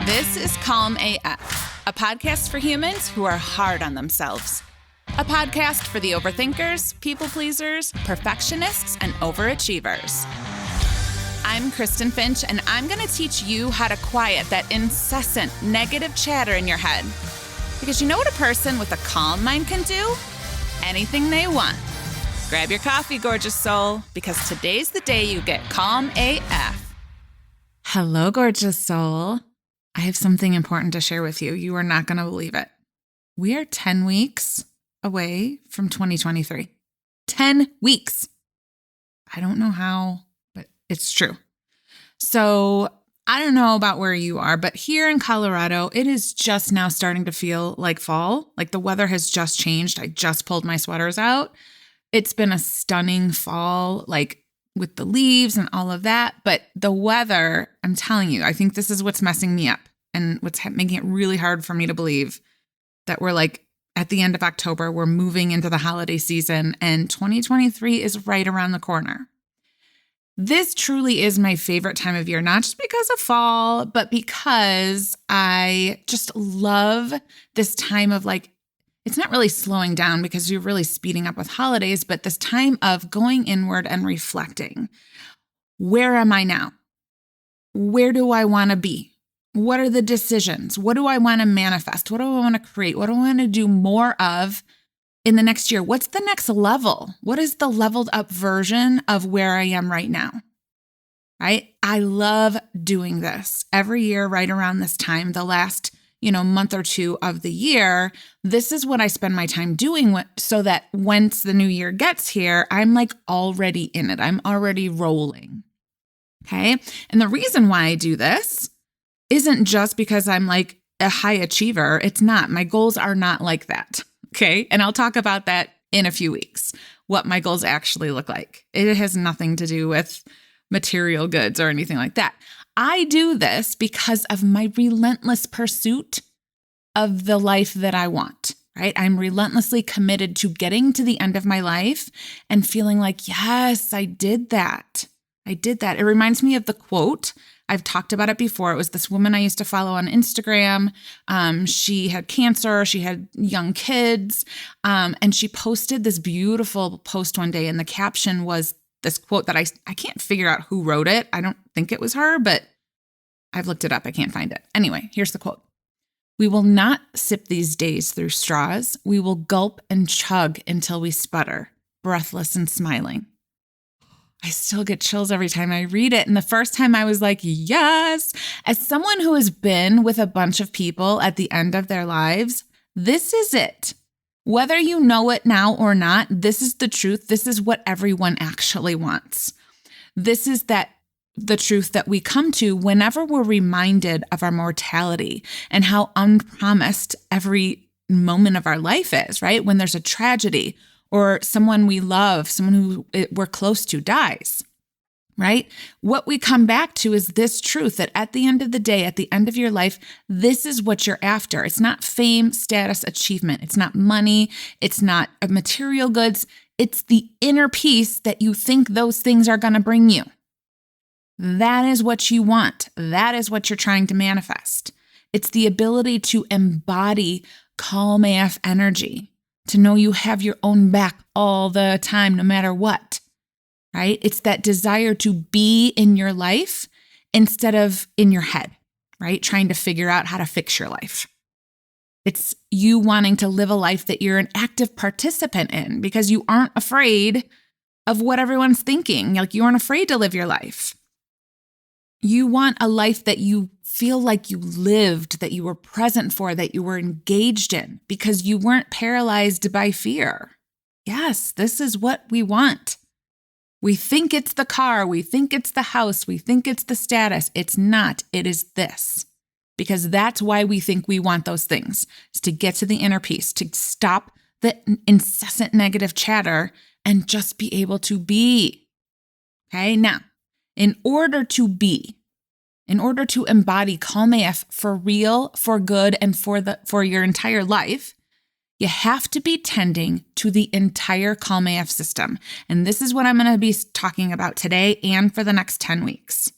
This is Calm AF, a podcast for humans who are hard on themselves. A podcast for the overthinkers, people pleasers, perfectionists, and overachievers. I'm Kristen Finch, and I'm going to teach you how to quiet that incessant negative chatter in your head. Because you know what a person with a calm mind can do? Anything they want. Grab your coffee, gorgeous soul, because today's the day you get Calm AF. Hello, gorgeous soul. I have something important to share with you. You are not going to believe it. We are 10 weeks away from 2023. 10 weeks. I don't know how, but it's true. So I don't know about where you are, but here in Colorado, it is just now starting to feel like fall. Like the weather has just changed. I just pulled my sweaters out. It's been a stunning fall, like with the leaves and all of that. But the weather, I'm telling you, I think this is what's messing me up and what's making it really hard for me to believe that we're like at the end of October, we're moving into the holiday season and 2023 is right around the corner. This truly is my favorite time of year, not just because of fall, but because I just love this time of like, it's not really slowing down because you're really speeding up with holidays, but this time of going inward and reflecting. Where am I now? Where do I want to be? What are the decisions? What do I want to manifest? What do I want to create? What do I want to do more of in the next year? What's the next level? What is the leveled up version of where I am right now? Right? I love doing this every year right around this time, the last month or two of the year. This is what I spend my time doing so that once the new year gets here, I'm like already in it. I'm already rolling. Okay. And the reason why I do this isn't just because I'm like a high achiever. It's not. My goals are not like that. Okay. And I'll talk about that in a few weeks, what my goals actually look like. It has nothing to do with material goods or anything like that. I do this because of my relentless pursuit of the life that I want, right? I'm relentlessly committed to getting to the end of my life and feeling like, yes, I did that. I did that. It reminds me of the quote. I've talked about it before. It was this woman I used to follow on Instagram. She had cancer. She had young kids. And she posted this beautiful post one day. And the caption was this quote that I can't figure out who wrote it. I don't think it was her, but I've looked it up. I can't find it. Anyway, here's the quote. "We will not sip these days through straws. We will gulp and chug until we sputter, breathless and smiling." I still get chills every time I read it. And the first time I was like, yes. As someone who has been with a bunch of people at the end of their lives, this is it. Whether you know it now or not, this is the truth. This is what everyone actually wants. This is the truth that we come to whenever we're reminded of our mortality and how unpromised every moment of our life is, right? When there's a tragedy or someone we love, someone who we're close to dies, right? What we come back to is this truth that at the end of the day, at the end of your life, this is what you're after. It's not fame, status, achievement. It's not money. It's not material goods. It's the inner peace that you think those things are going to bring you. That is what you want. That is what you're trying to manifest. It's the ability to embody calm AF energy, to know you have your own back all the time, no matter what, right? It's that desire to be in your life instead of in your head, right? Trying to figure out how to fix your life. It's you wanting to live a life that you're an active participant in because you aren't afraid of what everyone's thinking. Like you aren't afraid to live your life. You want a life that you feel like you lived, that you were present for, that you were engaged in because you weren't paralyzed by fear. Yes, this is what we want. We think it's the car. We think it's the house. We think it's the status. It's not. It is this. Because that's why we think we want those things, is to get to the inner peace, to stop the incessant negative chatter and just be able to be. Okay, now, in order to embody Calm AF for real, for good, and for your entire life, you have to be tending to the entire Calm AF system. And this is what I'm going to be talking about today and for the next 10 weeks.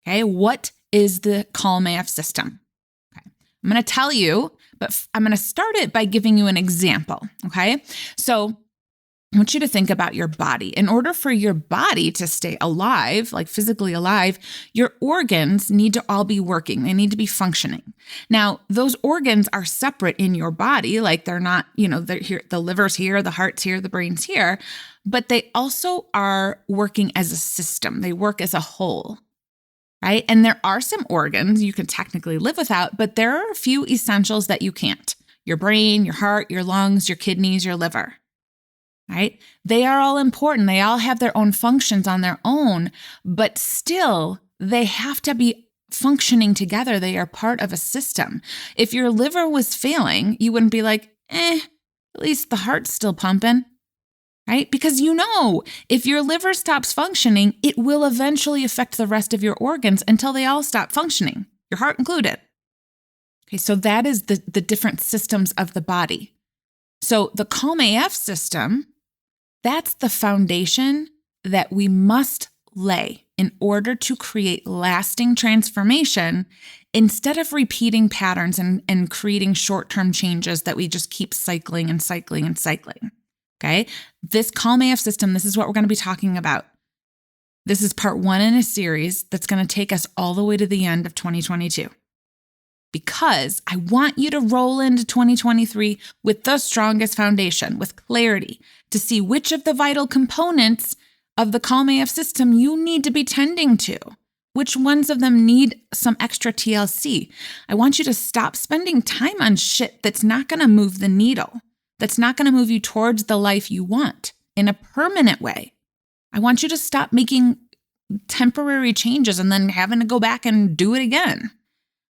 Okay, what is the Calm AF system? I'm going to tell you, but I'm going to start it by giving you an example. Okay. So I want you to think about your body. In order for your body to stay alive, like physically alive, your organs need to all be working. They need to be functioning. Now, those organs are separate in your body. Like they're not, they're here, the liver's here, the heart's here, the brain's here, but they also are working as a system. They work as a whole, right? And there are some organs you can technically live without, but there are a few essentials that you can't. Your brain, your heart, your lungs, your kidneys, your liver. Right? They are all important. They all have their own functions on their own, but still they have to be functioning together. They are part of a system. If your liver was failing, you wouldn't be like, at least the heart's still pumping, right? Because if your liver stops functioning, it will eventually affect the rest of your organs until they all stop functioning, your heart included. Okay, so that is the different systems of the body. So the Calm AF system, that's the foundation that we must lay in order to create lasting transformation instead of repeating patterns and creating short-term changes that we just keep cycling and cycling and cycling. Okay? This Calm AF system, this is what we're going to be talking about. This is part 1 in a series that's going to take us all the way to the end of 2022. Because I want you to roll into 2023 with the strongest foundation, with clarity, to see which of the vital components of the Calm AF system you need to be tending to. Which ones of them need some extra TLC? I want you to stop spending time on shit that's not going to move the needle, that's not going to move you towards the life you want in a permanent way. I want you to stop making temporary changes and then having to go back and do it again.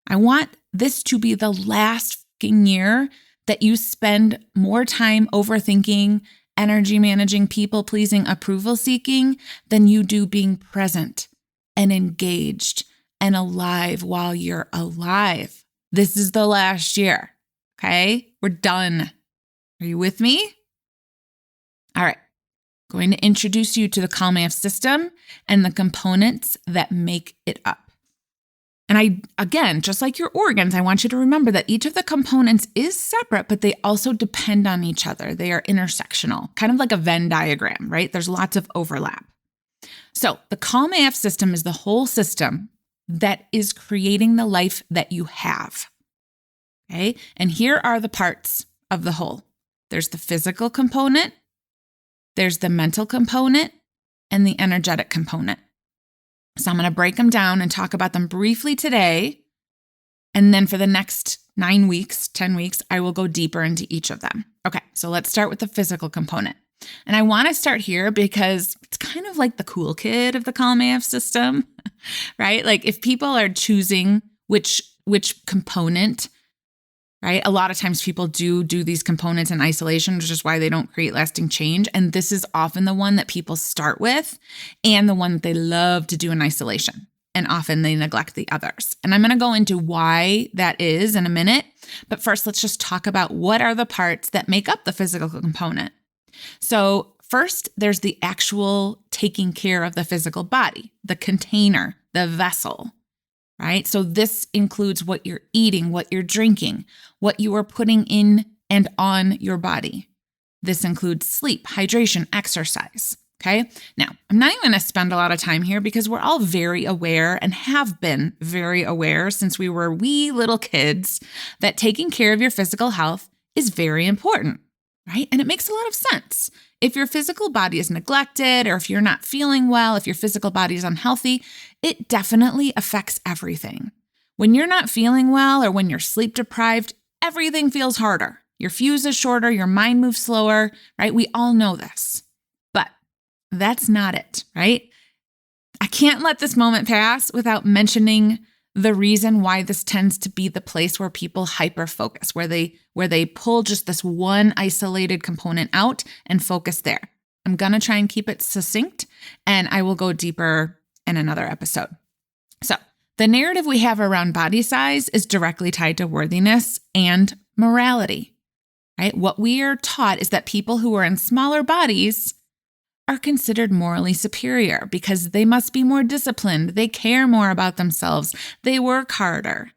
I want this to be the last fucking year that you spend more time overthinking, energy managing, people pleasing, approval seeking than you do being present and engaged and alive while you're alive. This is the last year. Okay? We're done. Are you with me? All right. Going to introduce you to the Calm AF system and the components that make it up. And again, just like your organs, I want you to remember that each of the components is separate, but they also depend on each other. They are intersectional, kind of like a Venn diagram, right? There's lots of overlap. So the Calm AF system is the whole system that is creating the life that you have. Okay? And here are the parts of the whole. There's the physical component, there's the mental component, and the energetic component. So I'm going to break them down and talk about them briefly today. And then for the next 9 weeks, 10 weeks, I will go deeper into each of them. Okay, so let's start with the physical component. And I want to start here because it's kind of like the cool kid of the Calm AF system, right? Like if people are choosing which component, right? A lot of times people do these components in isolation, which is why they don't create lasting change. And this is often the one that people start with and the one that they love to do in isolation. And often they neglect the others. And I'm going to go into why that is in a minute. But first, let's just talk about what are the parts that make up the physical component. So first, there's the actual taking care of the physical body, the container, the vessel. Right? So this includes what you're eating, what you're drinking, what you are putting in and on your body. This includes sleep, hydration, exercise. Okay? Now, I'm not even going to spend a lot of time here because we're all very aware and have been very aware since we were wee little kids that taking care of your physical health is very important, right? And it makes a lot of sense. If your physical body is neglected or if you're not feeling well, if your physical body is unhealthy, it definitely affects everything. When you're not feeling well or when you're sleep deprived, everything feels harder. Your fuse is shorter, your mind moves slower, right? We all know this. But that's not it, right? I can't let this moment pass without mentioning the reason why this tends to be the place where people hyper-focus, where they pull just this one isolated component out and focus there. I'm going to try and keep it succinct, and I will go deeper in another episode. So the narrative we have around body size is directly tied to worthiness and morality, right? What we are taught is that people who are in smaller bodies are considered morally superior because they must be more disciplined, they care more about themselves, they work harder.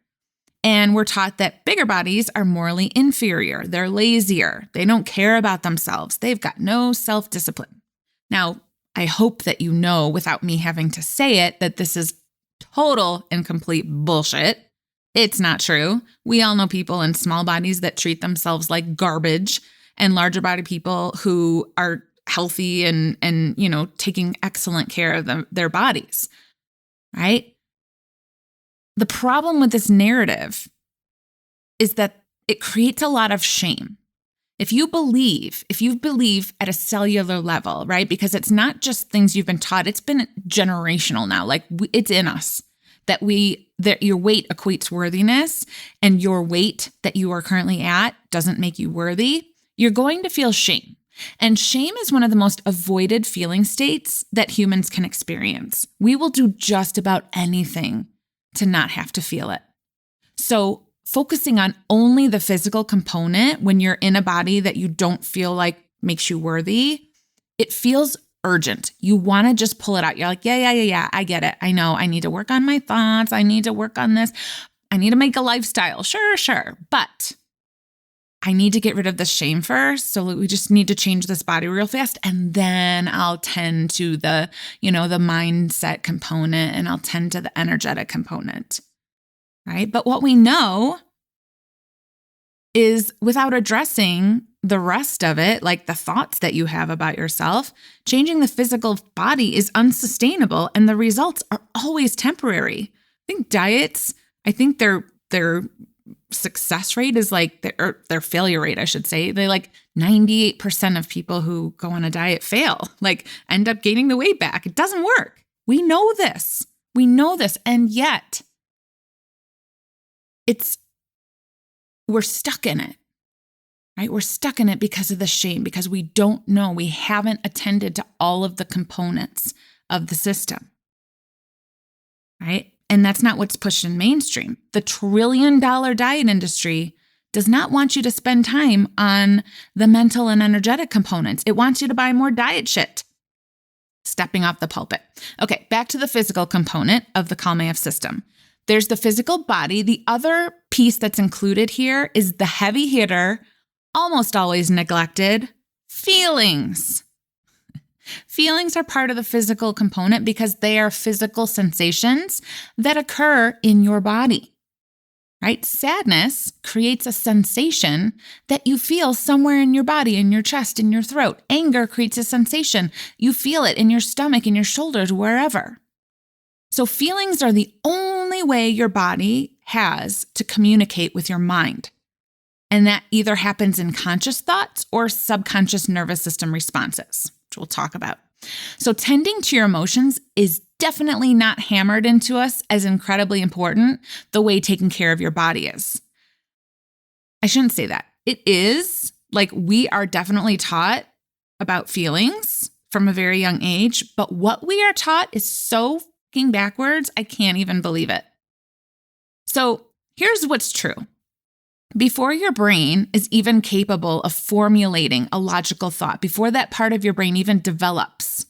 And we're taught that bigger bodies are morally inferior. They're lazier. They don't care about themselves. They've got no self-discipline. Now, I hope that you know, without me having to say it, that this is total and complete bullshit. It's not true. We all know people in small bodies that treat themselves like garbage, and larger body people who are healthy and taking excellent care of their bodies, right? The problem with this narrative is that it creates a lot of shame. If you believe at a cellular level, right? Because it's not just things you've been taught, it's been generational now. Like it's in us that your weight equates worthiness, and your weight that you are currently at doesn't make you worthy. You're going to feel shame. And shame is one of the most avoided feeling states that humans can experience. We will do just about anything to not have to feel it. So focusing on only the physical component when you're in a body that you don't feel like makes you worthy, it feels urgent. You want to just pull it out. You're like, yeah, I get it. I know I need to work on my thoughts. I need to work on this. I need to make a lifestyle. Sure. But I need to get rid of the shame first. So we just need to change this body real fast. And then I'll tend to the mindset component, and I'll tend to the energetic component, right? But what we know is, without addressing the rest of it, like the thoughts that you have about yourself, changing the physical body is unsustainable, and the results are always temporary. I think diets, their success rate is like, their failure rate, I should say. They like 98% of people who go on a diet fail, like end up gaining the weight back. It doesn't work. We know this. And yet we're stuck in it, right? We're stuck in it because of the shame, because we don't know. We haven't attended to all of the components of the system, right? And that's not what's pushed in mainstream. The $1 trillion diet industry does not want you to spend time on the mental and energetic components. It wants you to buy more diet shit. Stepping off the pulpit. Okay, back to the physical component of the Calm AF system. There's the physical body. The other piece that's included here is the heavy hitter, almost always neglected, feelings. Feelings are part of the physical component because they are physical sensations that occur in your body, right? Sadness creates a sensation that you feel somewhere in your body, in your chest, in your throat. Anger creates a sensation. You feel it in your stomach, in your shoulders, wherever. So feelings are the only way your body has to communicate with your mind. And that either happens in conscious thoughts or subconscious nervous system responses, which we'll talk about. So tending to your emotions is definitely not hammered into us as incredibly important the way taking care of your body is. I shouldn't say that. It is, like, we are definitely taught about feelings from a very young age, but what we are taught is so fucking backwards, I can't even believe it. So here's what's true. Before your brain is even capable of formulating a logical thought, before that part of your brain even develops,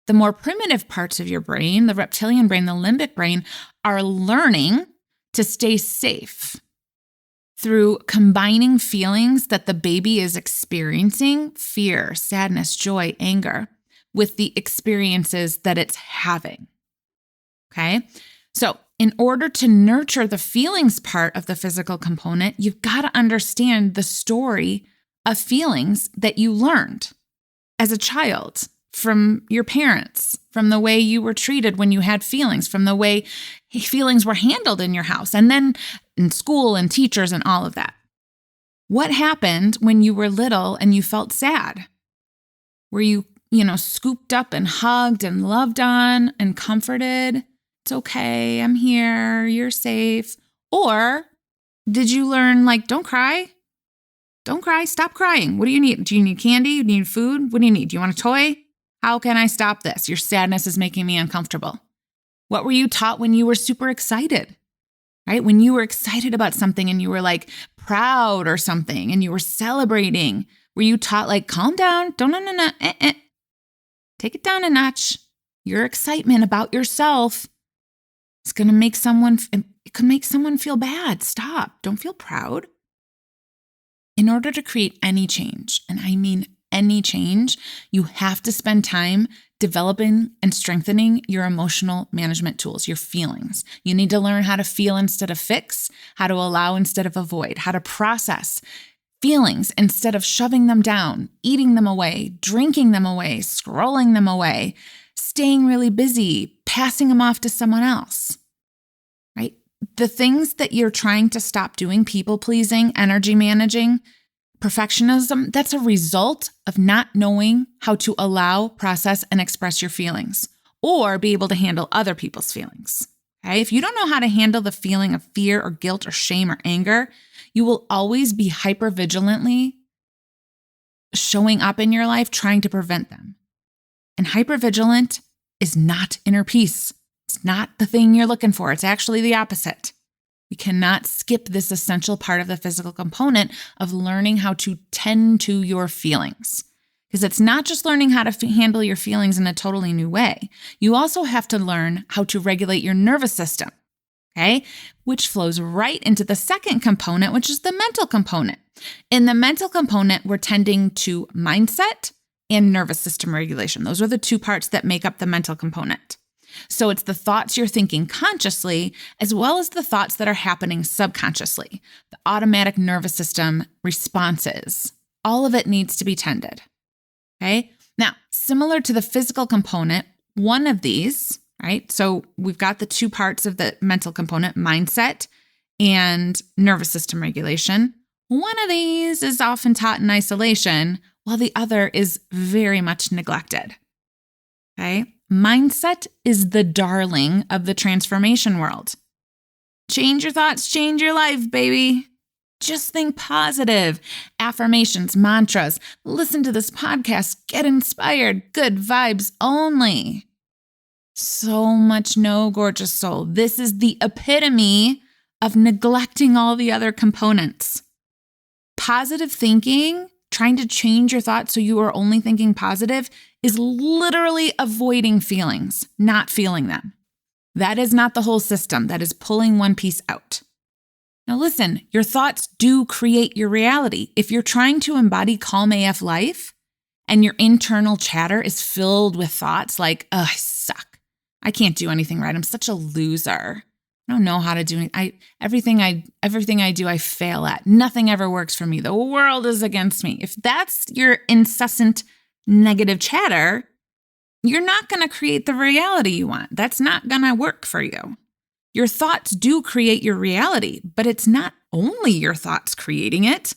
the more primitive parts of your brain, the reptilian brain, the limbic brain, are learning to stay safe through combining feelings that the baby is experiencing, fear, sadness, joy, anger, with the experiences that it's having. Okay? So in order to nurture the feelings part of the physical component, you've got to understand the story of feelings that you learned as a child from your parents, from the way you were treated when you had feelings, from the way feelings were handled in your house, and then in school and teachers and all of that. What happened when you were little and you felt sad? Were you, scooped up and hugged and loved on and comforted? It's okay, I'm here, you're safe. Or did you learn, don't cry? Don't cry, stop crying. What do you need? Do you need candy? Do you need food? What do you need? Do you want a toy? How can I stop this? Your sadness is making me uncomfortable. What were you taught when you were super excited, right? When you were excited about something and you were proud or something and you were celebrating, were you taught calm down? No. Take it down a notch. Your excitement about yourself, it's going to make someone, it could make someone feel bad. Stop. Don't feel proud. In order to create any change, and I mean any change, you have to spend time developing and strengthening your emotional management tools, your feelings. You need to learn how to feel instead of fix, how to allow instead of avoid, how to process feelings instead of shoving them down, eating them away, drinking them away, scrolling them away, staying really busy, passing them off to someone else, right? The things that you're trying to stop doing, people pleasing, energy managing, perfectionism, that's a result of not knowing how to allow, process, and express your feelings or be able to handle other people's feelings. Okay? If you don't know how to handle the feeling of fear or guilt or shame or anger, you will always be hypervigilantly showing up in your life trying to prevent them. And hypervigilant is not inner peace. It's not the thing you're looking for. It's actually the opposite. You cannot skip this essential part of the physical component of learning how to tend to your feelings. Because it's not just learning how to handle your feelings in a totally new way. You also have to learn how to regulate your nervous system, okay? Which flows right into the second component, which is the mental component. In the mental component, we're tending to mindset and nervous system regulation. Those are the two parts that make up the mental component. So it's the thoughts you're thinking consciously, as well as the thoughts that are happening subconsciously, the automatic nervous system responses. All of it needs to be tended. Okay. Now, similar to the physical component, one of these, right? So we've got the two parts of the mental component, mindset and nervous system regulation. One of these is often taught in isolation, while the other is very much neglected. Okay. Mindset is the darling of the transformation world. Change your thoughts, change your life, baby. Just think positive. Affirmations, mantras, listen to this podcast, get inspired, good vibes only. So much no, gorgeous soul. This is the epitome of neglecting all the other components. Positive thinking, trying to change your thoughts so you are only thinking positive, is literally avoiding feelings, not feeling them. That is not the whole system. That is pulling one piece out. Now listen, your thoughts do create your reality. If you're trying to embody calm AF life and your internal chatter is filled with thoughts like, I suck. I can't do anything right. I'm such a loser. I don't know how to do it. Everything I do, I fail at. Nothing ever works for me. The world is against me. If that's your incessant negative chatter, you're not going to create the reality you want. That's not going to work for you. Your thoughts do create your reality, but it's not only your thoughts creating it.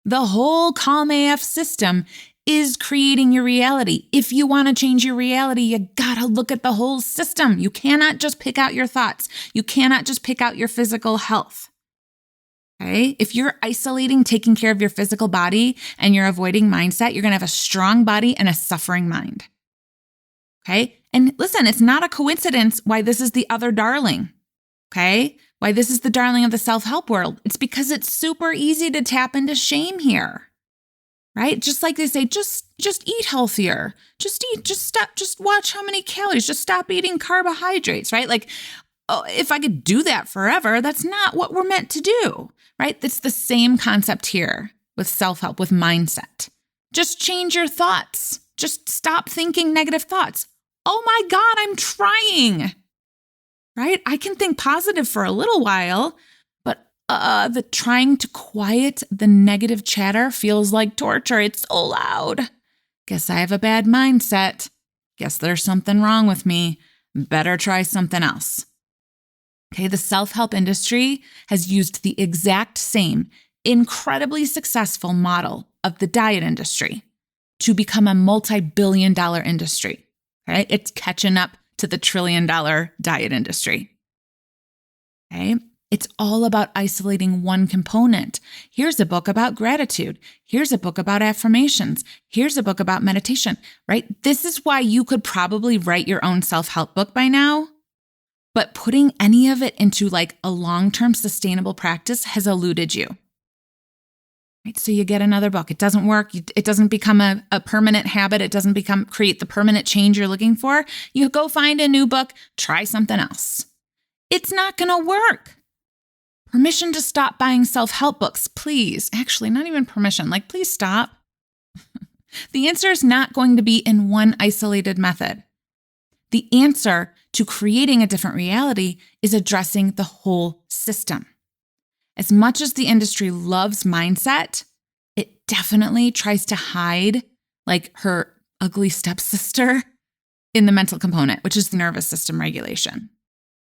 The whole Calm AF system is creating your reality. If you want to change your reality, you gotta look at the whole system. You cannot just pick out your thoughts. You cannot just pick out your physical health. Okay? If you're isolating, taking care of your physical body and you're avoiding mindset, you're gonna have a strong body and a suffering mind. Okay? And listen, it's not a coincidence why this is the other darling. Okay? Why this is the darling of the self-help world. It's because it's super easy to tap into shame here. Right? Just like they say, just eat healthier. Just stop, just watch how many calories, just stop eating carbohydrates, right? Like, oh, if I could do that forever, that's not what we're meant to do, right? It's the same concept here with self-help, with mindset. Just change your thoughts. Just stop thinking negative thoughts. Oh my God, I'm trying, right? I can think positive for a little while, but the trying to quiet the negative chatter feels like torture. It's so loud. Guess I have a bad mindset. Guess there's something wrong with me. Better try something else. Okay, the self-help industry has used the exact same incredibly successful model of the diet industry to become a multi-billion-dollar industry. Right? It's catching up to the trillion-dollar diet industry. Okay? It's all about isolating one component. Here's a book about gratitude. Here's a book about affirmations. Here's a book about meditation, right? This is why you could probably write your own self-help book by now, but putting any of it into like a long-term sustainable practice has eluded you. Right? So you get another book. It doesn't work. It doesn't become a permanent habit. It doesn't create the permanent change you're looking for. You go find a new book, try something else. It's not going to work. Permission to stop buying self-help books, please. Actually, not even permission. Please stop. The answer is not going to be in one isolated method. The answer to creating a different reality is addressing the whole system. As much as the industry loves mindset, it definitely tries to hide her ugly stepsister in the mental component, which is the nervous system regulation.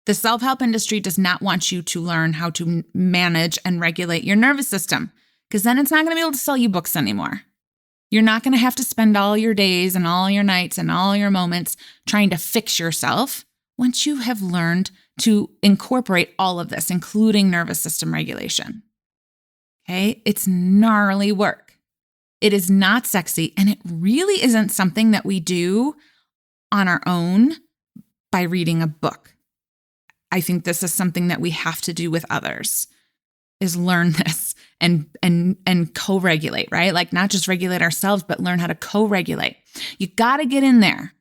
The self-help industry does not want you to learn how to manage and regulate your nervous system, because then it's not going to be able to sell you books anymore. You're not going to have to spend all your days and all your nights and all your moments trying to fix yourself once you have learned to incorporate all of this, including nervous system regulation. Okay? It's gnarly work. It is not sexy, and it really isn't something that we do on our own by reading a book. I think this is something that we have to do with others, is learn this and co-regulate, right? Not just regulate ourselves, but learn how to co-regulate. You got to get in there,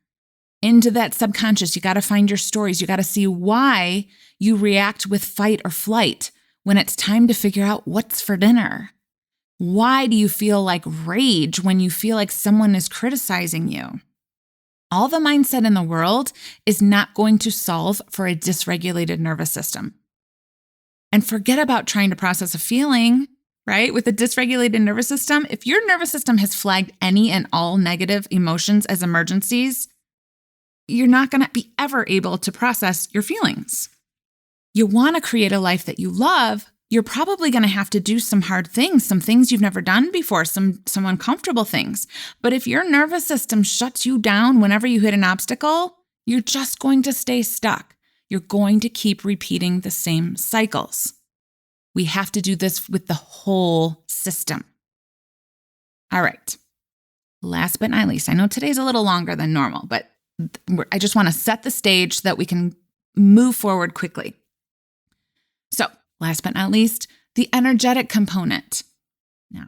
into that subconscious. You got to find your stories. You got to see why you react with fight or flight when it's time to figure out what's for dinner. Why do you feel like rage when you feel like someone is criticizing you? All the mindset in the world is not going to solve for a dysregulated nervous system. And forget about trying to process a feeling, right? With a dysregulated nervous system, if your nervous system has flagged any and all negative emotions as emergencies, you're not going to be ever able to process your feelings. You want to create a life that you love, you're probably going to have to do some hard things, some things you've never done before, some uncomfortable things. But if your nervous system shuts you down whenever you hit an obstacle, you're just going to stay stuck. You're going to keep repeating the same cycles. We have to do this with the whole system. All right. Last but not least, I know today's a little longer than normal, but I just want to set the stage so that we can move forward quickly. So, last but not least, the energetic component. Now,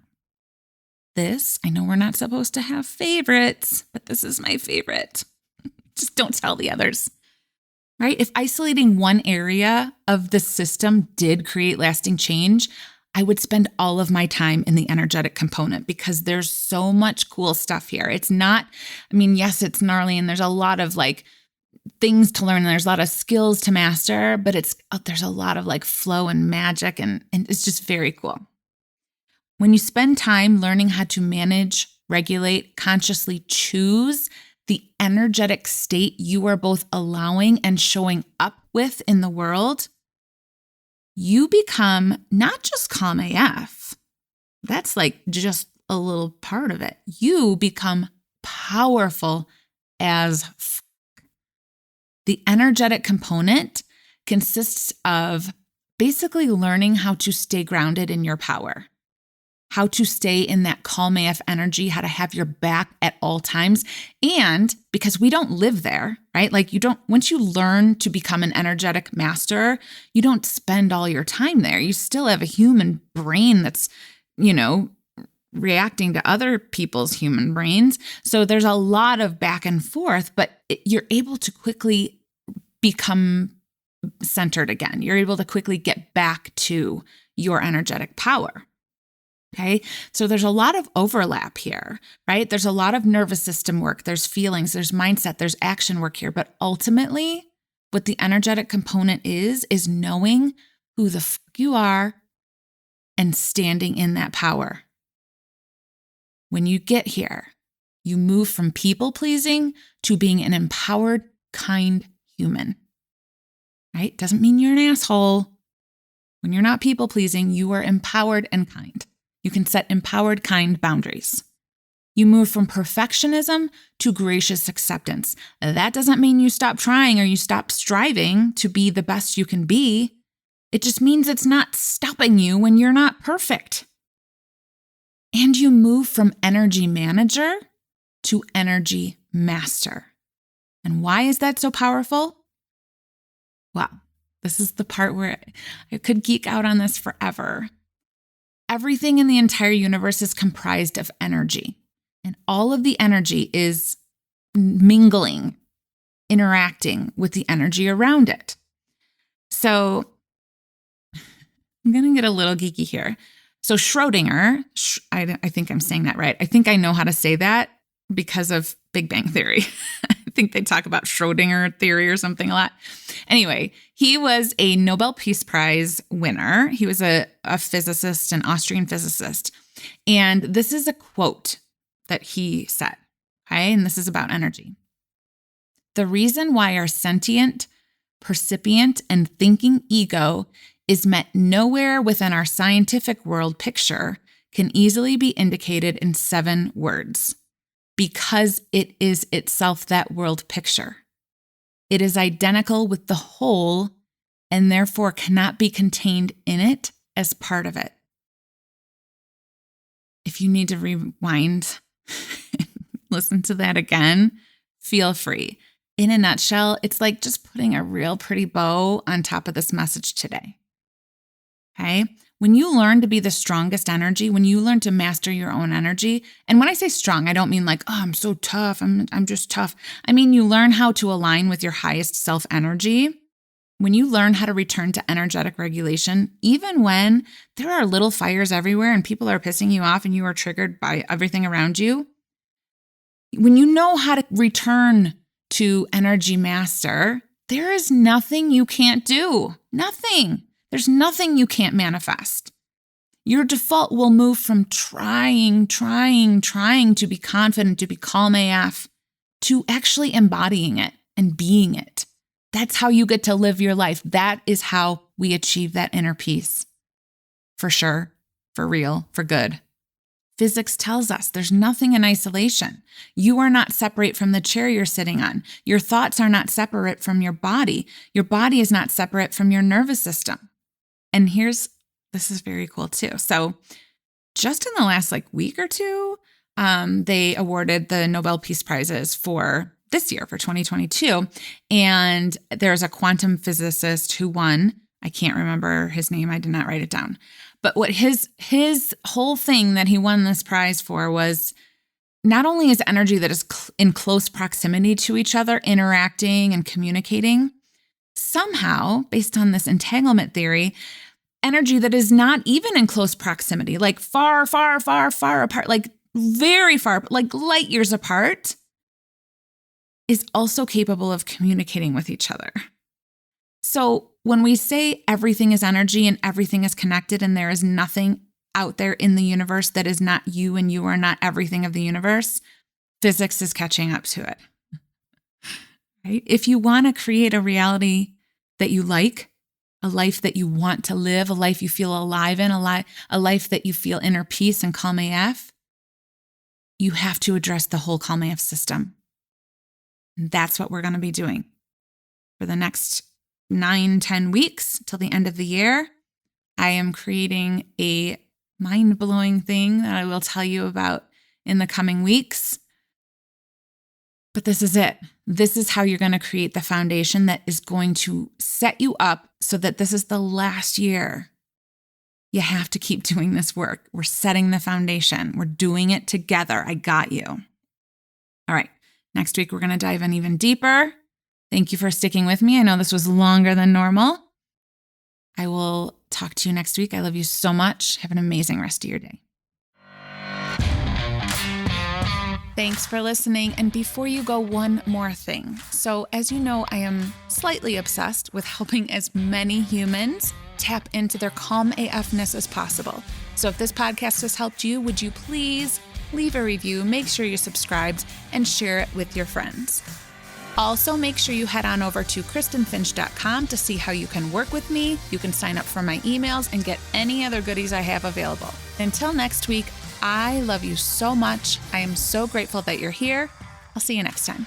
this, I know we're not supposed to have favorites, but this is my favorite. Just don't tell the others. Right? If isolating one area of the system did create lasting change, I would spend all of my time in the energetic component because there's so much cool stuff here. It's not, yes, it's gnarly and there's a lot of things to learn and there's a lot of skills to master, but there's a lot of flow and magic and it's just very cool. When you spend time learning how to manage, regulate, consciously choose the energetic state you are both allowing and showing up with in the world, you become not just calm AF. That's just a little part of it. You become powerful as fuck. The energetic component consists of basically learning how to stay grounded in your power, how to stay in that calm AF energy, how to have your back at all times. And because we don't live there, right? Once you learn to become an energetic master, you don't spend all your time there. You still have a human brain that's, reacting to other people's human brains. So there's a lot of back and forth, but you're able to quickly become centered again. You're able to quickly get back to your energetic power. Okay, so there's a lot of overlap here, right? There's a lot of nervous system work, there's feelings, there's mindset, there's action work here. But ultimately, what the energetic component is knowing who the fuck you are and standing in that power. When you get here, you move from people pleasing to being an empowered, kind human, right? Doesn't mean you're an asshole. When you're not people pleasing, you are empowered and kind. You can set empowered, kind boundaries. You move from perfectionism to gracious acceptance. That doesn't mean you stop trying or you stop striving to be the best you can be. It just means it's not stopping you when you're not perfect. And you move from energy manager to energy master. And why is that so powerful? Wow, this is the part where I could geek out on this forever. Everything in the entire universe is comprised of energy, and all of the energy is mingling, interacting with the energy around it. So I'm going to get a little geeky here. So Schrodinger, I think I'm saying that right. I think I know how to say that because of Big Bang Theory. I think they talk about Schrodinger theory or something a lot. Anyway, he was a Nobel Peace Prize winner. He was a physicist, an Austrian physicist. And this is a quote that he said, okay? And this is about energy. The reason why our sentient, percipient, and thinking ego is met nowhere within our scientific world picture can easily be indicated in 7 words. Because it is itself that world picture. It is identical with the whole and therefore cannot be contained in it as part of it. If you need to rewind, listen to that again, feel free. In a nutshell, it's like just putting a real pretty bow on top of this message today. Okay? When you learn to be the strongest energy, when you learn to master your own energy, and when I say strong, I don't mean like, oh, I'm so tough, I'm just tough. I mean, you learn how to align with your highest self energy. When you learn how to return to energetic regulation, even when there are little fires everywhere and people are pissing you off and you are triggered by everything around you, when you know how to return to energy master, there is nothing you can't do. Nothing. There's nothing you can't manifest. Your default will move from trying to be confident, to be calm AF, to actually embodying it and being it. That's how you get to live your life. That is how we achieve that inner peace. For sure, for real, for good. Physics tells us there's nothing in isolation. You are not separate from the chair you're sitting on. Your thoughts are not separate from your body. Your body is not separate from your nervous system. And this is very cool too. So just in the last week or two, they awarded the Nobel Peace Prizes for this year, for 2022. And there's a quantum physicist who won. I can't remember his name. I did not write it down. But what his whole thing that he won this prize for was not only is energy that is in close proximity to each other, interacting and communicating, somehow, based on this entanglement theory, energy that is not even in close proximity, like far, far, far, far apart, like very far, like light years apart, is also capable of communicating with each other. So when we say everything is energy and everything is connected and there is nothing out there in the universe that is not you and you are not everything of the universe, physics is catching up to it. Right? If you want to create a reality that you like, a life that you want to live, a life you feel alive in, a life that you feel inner peace and calm AF, you have to address the whole calm AF system. And that's what we're going to be doing for the next 9-10 weeks till the end of the year. I am creating a mind-blowing thing that I will tell you about in the coming weeks. But this is it. This is how you're going to create the foundation that is going to set you up so that this is the last year. You have to keep doing this work. We're setting the foundation. We're doing it together. I got you. All right. Next week, we're going to dive in even deeper. Thank you for sticking with me. I know this was longer than normal. I will talk to you next week. I love you so much. Have an amazing rest of your day. Thanks for listening. And before you go, one more thing. So as you know, I am slightly obsessed with helping as many humans tap into their calm AFness as possible. So if this podcast has helped you, would you please leave a review, make sure you're subscribed, and share it with your friends. Also, make sure you head on over to KristenFinch.com to see how you can work with me. You can sign up for my emails and get any other goodies I have available. Until next week, I love you so much. I am so grateful that you're here. I'll see you next time.